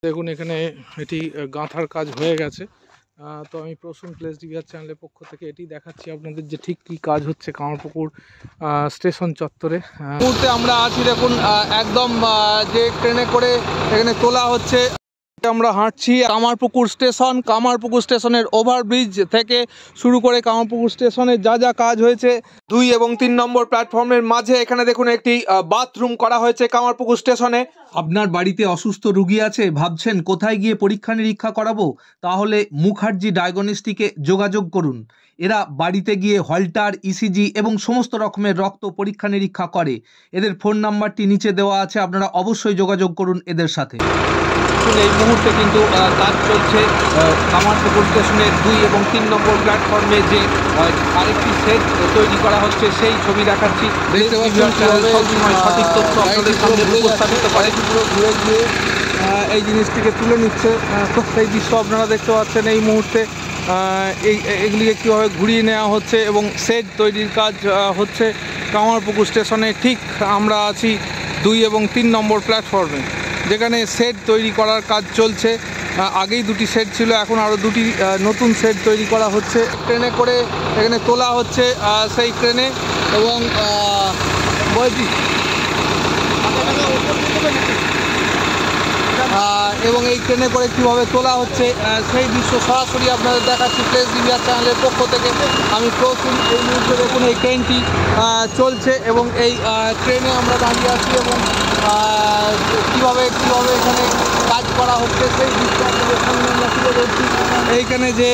দেখুন এখানে এটি গাঁথার কাজ হয়ে গেছে। তো আমি প্রসূন প্লেস ডিভিআর চ্যানেলের পক্ষ থেকে এটি দেখাচ্ছি আপনাদের যে ঠিক কী কাজ হচ্ছে কামারপুকুর স্টেশন চত্বরে। মুহূর্তে আমরা আছি দেখুন একদম যে ট্রেনে করে এখানে তোলা হচ্ছে। আমরা হাঁটছি কামারপুকুর স্টেশন। কামারপুকুর স্টেশনের ওভারব্রিজ থেকে শুরু করে কামারপুকুর স্টেশনের যা যা কাজ হয়েছে 2 এবং 3 নম্বর প্ল্যাটফর্মের মাঝে এখানে দেখুন একটি বাথরুম করা হয়েছে কামারপুকুর স্টেশনে। আপনার বাড়িতে অসুস্থ রোগী আছে, ভাবছেন কোথায় গিয়ে পরীক্ষা নিরীক্ষা করাবো, তাহলে মুখার্জি ডায়াগনস্টিকে যোগাযোগ করুন। এরা বাড়িতে গিয়ে হলটার, ইসিজি এবং সমস্ত রকমের রক্ত পরীক্ষা নিরীক্ষা করে। এদের ফোন নাম্বারটি নিচে দেওয়া আছে, আপনারা অবশ্যই যোগাযোগ করুন এদের সাথে। এই মুহূর্তে কিন্তু কাজ চলছে কামারপুকুর স্টেশনের 2 এবং 3 নম্বর প্ল্যাটফর্মে যে আরেকটি সেট তৈরি করা হচ্ছে সেই ছবি দেখাচ্ছি। সঠিক তথ্য আপনাদের সামনে উপস্থাপিত করে ঘুরে গিয়ে এই জিনিসটিকে তুলে নিচ্ছে। তো সেই দৃশ্য আপনারা দেখতে পাচ্ছেন এই মুহূর্তে। এগুলিকে কীভাবে ঘুরিয়ে নেওয়া হচ্ছে এবং সেট তৈরির কাজ হচ্ছে কামারপুকুর স্টেশনে। ঠিক আমরা আছি 2 এবং 3 নম্বর প্ল্যাটফর্মে, যেখানে সেট তৈরি করার কাজ চলছে। আগেই 2টি সেট ছিল, এখন আরও 2টি নতুন সেট তৈরি করা হচ্ছে। ট্রেনে করে এখানে তোলা হচ্ছে সেই ট্রেনে এবং এই ট্রেনে করে কীভাবে তোলা হচ্ছে সেই দৃশ্য সরাসরি আপনাদের দেখাচ্ছি প্লেস ডিভিআর চ্যানেলের পক্ষ থেকে। আমি প্রসূন। এই মুহূর্তে দেখুন এই ট্রেনটি চলছে এবং এই ট্রেনে আমরা দাঁড়িয়ে আছি এবং কীভাবে এখানে কাজ করা হচ্ছে সেই দৃশ্য আপনাদের সামনে আমরা তুলে ধরছি। এইখানে যে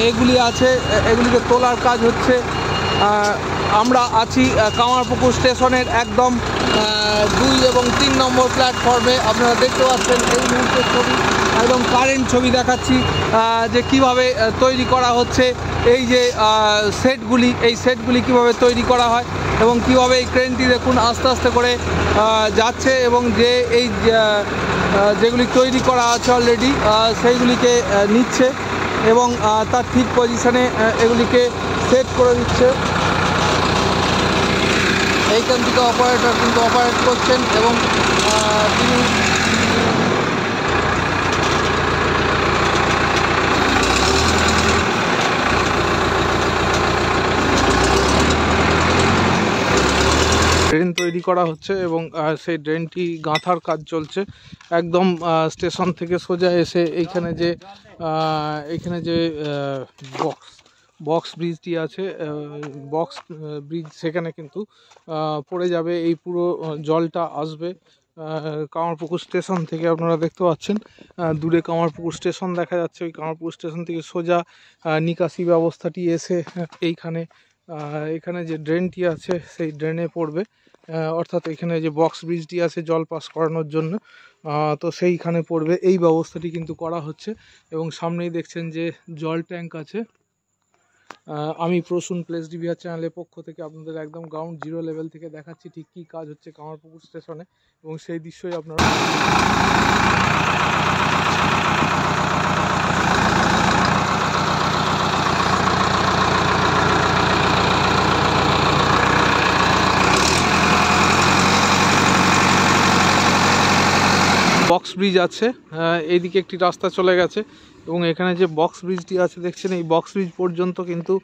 এগুলি আছে এগুলিকে তোলার কাজ হচ্ছে। আমরা আছি কামারপুকুর স্টেশনের একদম 2 এবং 3 নম্বর প্ল্যাটফর্মে। আপনারা দেখতে পাচ্ছেন এই মুহূর্তের ছবি, একদম কারেন্ট ছবি দেখাচ্ছি যে কিভাবে তৈরি করা হচ্ছে এই যে সেটগুলি। এই সেটগুলি কিভাবে তৈরি করা হয় এবং কিভাবে এই ট্রেনটি দেখুন আস্তে আস্তে করে যাচ্ছে এবং যে এই যেগুলি তৈরি করা আছে অলরেডি সেইগুলিকে নিচ্ছে এবং তার ঠিক পজিশনে এগুলিকে সেট করে দিচ্ছে। এইখান থেকে অপারেটর কিন্তু অপারেট করছেন এবং তিনি ড্রেন তৈরি করা হচ্ছে এবং সেই ড্রেনটি গাঁথার কাজ চলছে একদম স্টেশন থেকে সোজা এসে এইখানে যে বক্স ব্রিজটি আছে, বক্স ব্রিজ সেখানে কিন্তু পড়ে যাবে। এই পুরো জলটা আসবে কামারপুকুর স্টেশন থেকে। আপনারা দেখতে পাচ্ছেন দূরে কামারপুকুর স্টেশন দেখা যাচ্ছে। ওই কামারপুকুর স্টেশন থেকে সোজা নিকাশি ব্যবস্থাটি এসে এখানে যে ড্রেনটি আছে সেই ড্রেনে পড়বে, অর্থাৎ এখানে যে বক্স ব্রিজটি আছে জল পাস করানোর জন্য, তো সেইখানে পড়বে। এই ব্যবস্থাটি কিন্তু করা হচ্ছে এবং সামনেই দেখছেন যে জল ট্যাঙ্ক আছে। আমি প্রসূন প্লেস ডিভিআর চ্যানেলের পক্ষ থেকে আপনাদের একদম গ্রাউন্ড জিরো লেভেল থেকে দেখাচ্ছি ঠিক কী কাজ হচ্ছে কামারপুকুর স্টেশনে এবং সেই দৃশ্যই আপনারা বক্স ব্রিজ আছে। এইদিকে একটি রাস্তা চলে গেছে এবং এখানে যে বক্স ব্রিজটি আছে দেখছেন, এই বক্স ব্রিজ পর্যন্ত কিন্তু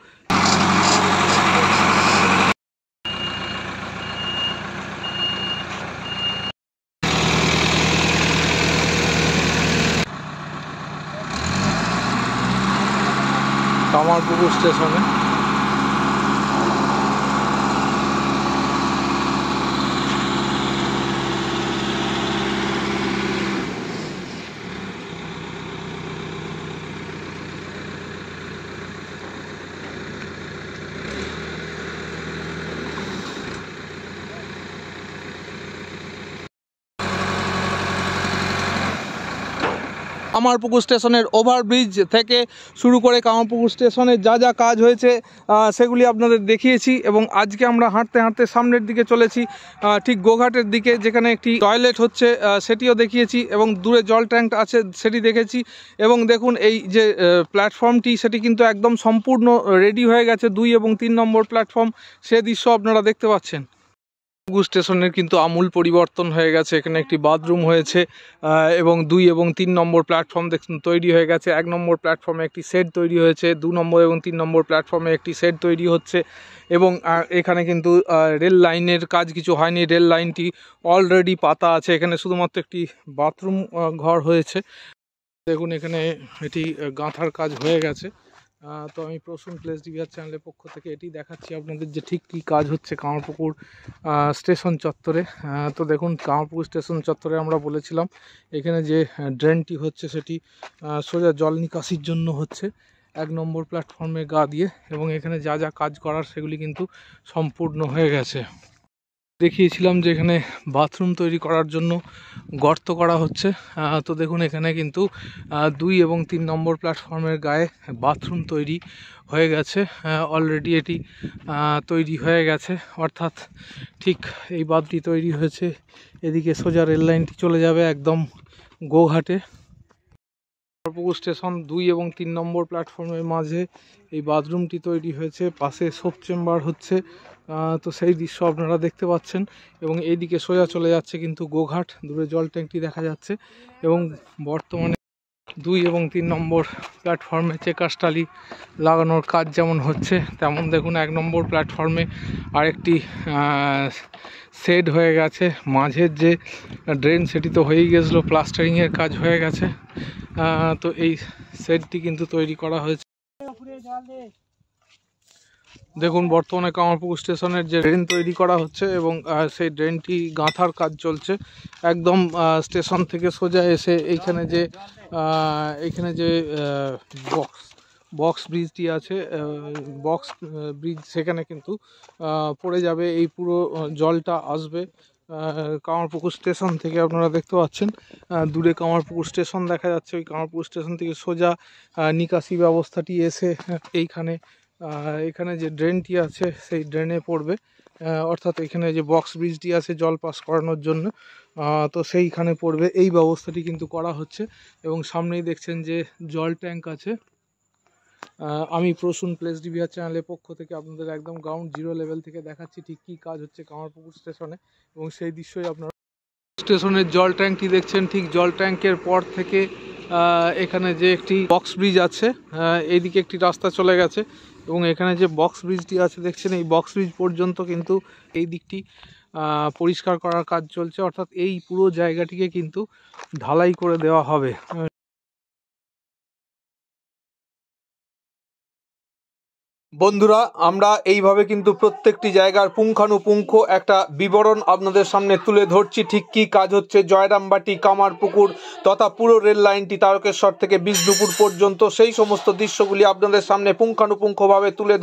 কামারপুকুর স্টেশনে কামারপুকুর স্টেশনের ওভারব্রিজ থেকে শুরু করে কামারপুকুর স্টেশনের যা যা কাজ হয়েছে সেগুলি আপনাদের দেখিয়েছি এবং আজকে আমরা হাঁটতে হাঁটতে সামনের দিকে চলেছি ঠিক গোঘাটের দিকে, যেখানে একটি টয়লেট হচ্ছে সেটিও দেখিয়েছি এবং দূরে জল ট্যাঙ্ক আছে সেটি দেখেছি। এবং দেখুন এই যে প্ল্যাটফর্মটি সেটি কিন্তু একদম সম্পূর্ণ রেডি হয়ে গেছে, 2 এবং 3 নম্বর প্ল্যাটফর্ম, সে দৃশ্য আপনারা দেখতে পাচ্ছেন। স্টেশনের কিন্তু আমূল পরিবর্তন হয়ে গেছে। এখানে একটি বাথরুম হয়েছে এবং 2 এবং 3 নম্বর প্ল্যাটফর্ম দেখুন তৈরি হয়ে গেছে। 1 নম্বর প্ল্যাটফর্মে একটি শেড তৈরি হয়েছে, 2 নম্বর এবং 3 নম্বর প্ল্যাটফর্মে একটি শেড তৈরি হচ্ছে এবং এখানে কিন্তু রেল লাইনের কাজ কিছু হয়নি। রেল লাইনটি অলরেডি পাতা আছে। এখানে শুধুমাত্র একটি বাথরুম ঘর হয়েছে। দেখুন এখানে এটি গাঁথার কাজ হয়ে গেছে। তো আমি প্রসূন প্লেস ডিভিআর চ্যানেলের পক্ষ থেকে এটি দেখাচ্ছি আপনাদের যে ঠিক কী কাজ হচ্ছে কামারপুকুর স্টেশন চত্বরে। তো দেখুন কামারপুকুর স্টেশন চত্বরে আমরা বলেছিলাম এখানে যে ড্রেনটি হচ্ছে সেটি সোজা জল নিকাশির জন্য হচ্ছে 1 নম্বর প্ল্যাটফর্মে গা দিয়ে, এবং এখানে যা যা কাজ করার সেগুলি কিন্তু সম্পূর্ণ হয়ে গেছে। দেখিয়েছিলাম যে এখানে বাথরুম তৈরি করার জন্য গর্ত করা হচ্ছে। তো দেখুন এখানে কিন্তু 2 এবং 3 নম্বর প্ল্যাটফর্মের গায়ে বাথরুম তৈরি হয়ে গেছে। অলরেডি এটি তৈরি হয়ে গেছে, অর্থাৎ ঠিক এই বাঁধটি তৈরি হয়েছে। এদিকে সোজা রেল লাইনটি চলে যাবে একদম গোঘাটে। কামারপুকুর স্টেশন 2 এবং 3 নম্বর প্ল্যাটফর্মের মাঝে এই বাথরুমটি তৈরি হয়েছে। পাশে শোক চেম্বার হচ্ছে, তো সেই দৃশ্য আপনারা দেখতে পাচ্ছেন। এবং এইদিকে সোজা চলে যাচ্ছে কিন্তু গোঘাট। দূরে জল ট্যাঙ্কটি দেখা যাচ্ছে এবং বর্তমানে 2 এবং 3 নম্বর প্ল্যাটফর্মে চেকারস্টালি লাগানোর কাজ যেমন হচ্ছে, তেমন দেখুন 1 নম্বর প্ল্যাটফর্মে আরেকটি শেড হয়ে গেছে। মাঝের যে ড্রেন সেটি তো হয়েই গেছিলো, প্লাস্টারিংয়ের কাজ হয়ে গেছে। তো এই শেডটি কিন্তু তৈরি করা হয়েছে। দেখুন বর্তমানে কামারপুকুর স্টেশনের যে ড্রেন তৈরি করা হচ্ছে এবং সেই ড্রেনটি গাঁথার কাজ চলছে। একদম স্টেশন থেকে সোজা এসে এইখানে যে বক্স ব্রিজটি আছে, বক্স ব্রিজ, সেখানে কিন্তু পড়ে যাবে। এই পুরো জলটা আসবে কামারপুকুর স্টেশন থেকে। আপনারা দেখতে পাচ্ছেন দূরে কামারপুকুর স্টেশন দেখা যাচ্ছে। ওই কামারপুকুর স্টেশন থেকে সোজা নিকাশি ব্যবস্থাটি এসে এখানে যে ড্রেনটি আছে সেই ড্রেনে পড়বে, অর্থাৎ এখানে যে বক্স ব্রিজটি আছে জল পাস করানোর জন্য, তো সেইখানে পড়বে। এই ব্যবস্থাটি কিন্তু করা হচ্ছে এবং সামনেই দেখছেন যে জল ট্যাঙ্ক আছে। আমি প্রসূন প্লেস ডিভিআর চ্যানেলের পক্ষ থেকে আপনাদের একদম গ্রাউন্ড জিরো লেভেল থেকে দেখাচ্ছি ঠিক কী কাজ হচ্ছে কামারপুকুর স্টেশনে, এবং সেই দৃশ্যই আপনারা স্টেশনের জল ট্যাঙ্কটি দেখছেন। ঠিক জল ট্যাঙ্কের পর থেকে এখানে যে একটি বক্স ব্রিজ আছে, এইদিকে একটি রাস্তা চলে গেছে এবং এখানে যে বক্স ব্রিজটি আছে দেখছেন, এই বক্স ব্রিজ পর্যন্ত কিন্তু এই দিকটি পরিষ্কার করার কাজ চলছে, অর্থাৎ এই পুরো জায়গাটিকে কিন্তু ঢালাই করে দেওয়া হবে। বন্ধুরা, আমরা এইভাবে কিন্তু প্রত্যেকটি জায়গার পুঙ্খানুপুঙ্খ একটা বিবরণ আপনাদের সামনে তুলে ধরছি ঠিক কী কাজ হচ্ছে জয়রামবাটি, কামারপুকুর তথা পুরো রেল লাইনটি তারকেশ্বর থেকে বিষ্ণুপুর পর্যন্ত। সেই সমস্ত দৃশ্যগুলি আপনাদের সামনে পুঙ্খানুপুঙ্খভাবে তুলে